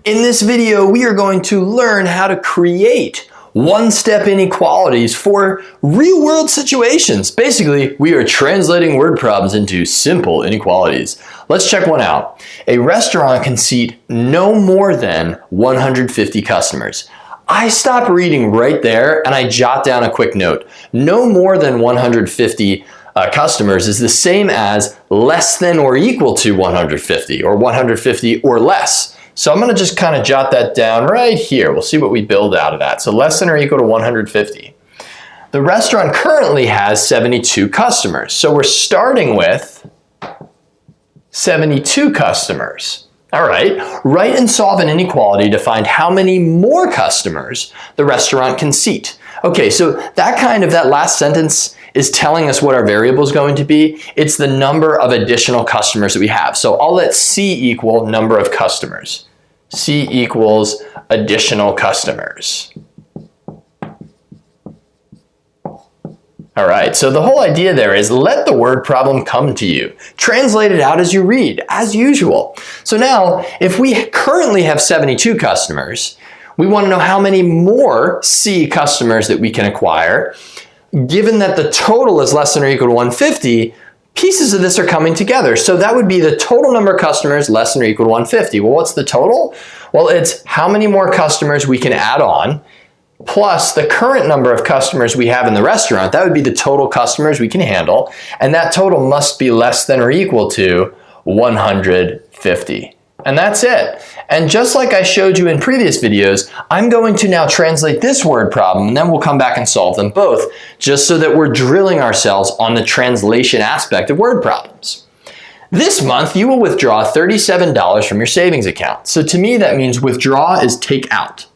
In this video, we are going to learn how to create one-step inequalities for real-world situations. Basically, we are translating word problems into simple inequalities. Let's check one out. A restaurant can seat no more than 150 customers. I stop reading right there and I jot down a quick note. No more than 150 customers is the same as less than or equal to 150 or 150 or less. So I'm going to just kind of jot that down right here. We'll see what we build out of that. So less than or equal to 150. The restaurant currently has 72 customers. So we're starting with 72 customers. All right, write and solve an inequality to find how many more customers the restaurant can seat. Okay, so that last sentence is telling us what our variable is going to be. It's the number of additional customers that we have. So I'll let C equal number of customers. C equals additional customers. All right, so the whole idea there is let the word problem come to you. Translate it out as you read, as usual. So now, if we currently have 72 customers, we want to know how many more C customers that we can acquire. Given that the total is less than or equal to 150, pieces of this are coming together. So that would be the total number of customers less than or equal to 150. Well, what's the total? Well, it's how many more customers we can add on plus the current number of customers we have in the restaurant. That would be the total customers we can handle. And that total must be less than or equal to 150. And that's it. And just like I showed you in previous videos, I'm going to now translate this word problem and then we'll come back and solve them both, just so that we're drilling ourselves on the translation aspect of word problems. This month, you will withdraw $37 from your savings account. So to me, that means withdraw is take out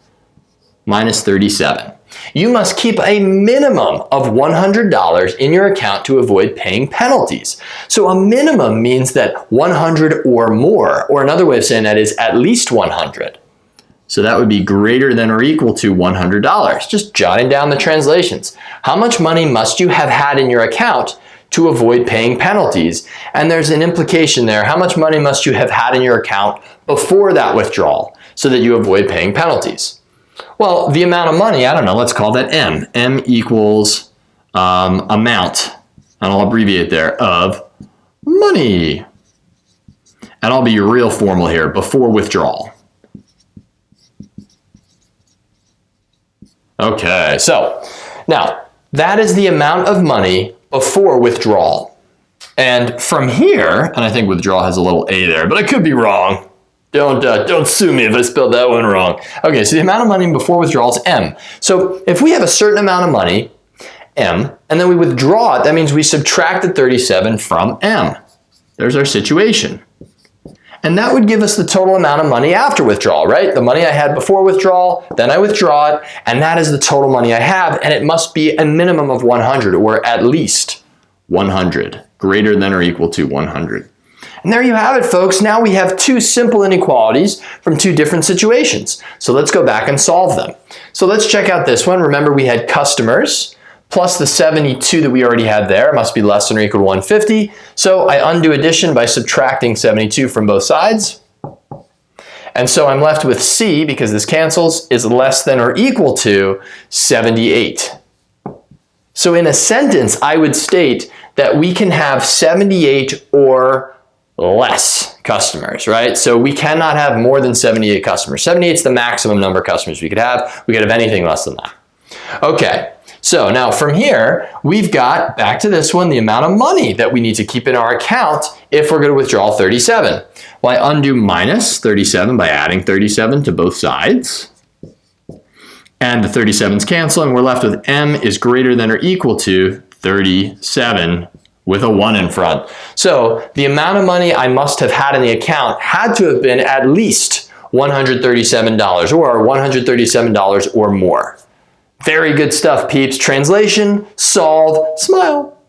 minus 37. You must keep a minimum of $100 in your account to avoid paying penalties. So a minimum means that 100 or more, or another way of saying that is at least 100. So that would be greater than or equal to $100. Just jotting down the translations. How much money must you have had in your account to avoid paying penalties? And there's an implication there. How much money must you have had in your account before that withdrawal so that you avoid paying penalties? Well, the amount of money, I don't know, let's call that M. M equals amount, and I'll abbreviate there, of money. And I'll be real formal here, before withdrawal. Okay, so now that is the amount of money before withdrawal. And from here, and I think withdrawal has a little A there, but I could be wrong. Don't sue me if I spelled that one wrong. Okay, so the amount of money before withdrawal is M. So if we have a certain amount of money, M, and then we withdraw it, that means we subtract the 37 from M. There's our situation. And that would give us the total amount of money after withdrawal, right? The money I had before withdrawal, then I withdraw it, and that is the total money I have, and it must be a minimum of 100, or at least 100, greater than or equal to 100. And there you have it, folks. Now we have two simple inequalities from two different situations. So let's go back and solve them. So let's check out this one. Remember, we had customers plus the 72 that we already had there must be less than or equal to 150. So I undo addition by subtracting 72 from both sides. And so I'm left with C, because this cancels, is less than or equal to 78. So in a sentence, I would state that we can have 78 or less customers, right? So we cannot have more than 78 customers. 78 is the maximum number of customers we could have. We could have anything less than that. Okay, so now from here, we've got, back to this one, the amount of money that we need to keep in our account if we're going to withdraw 37. Well, I undo minus 37 by adding 37 to both sides. And the 37's cancel, and we're left with M is greater than or equal to 37 with a 1 in front. So the amount of money I must have had in the account had to have been at least $137 or $137 or more. Very good stuff, peeps. Translation, solve, smile.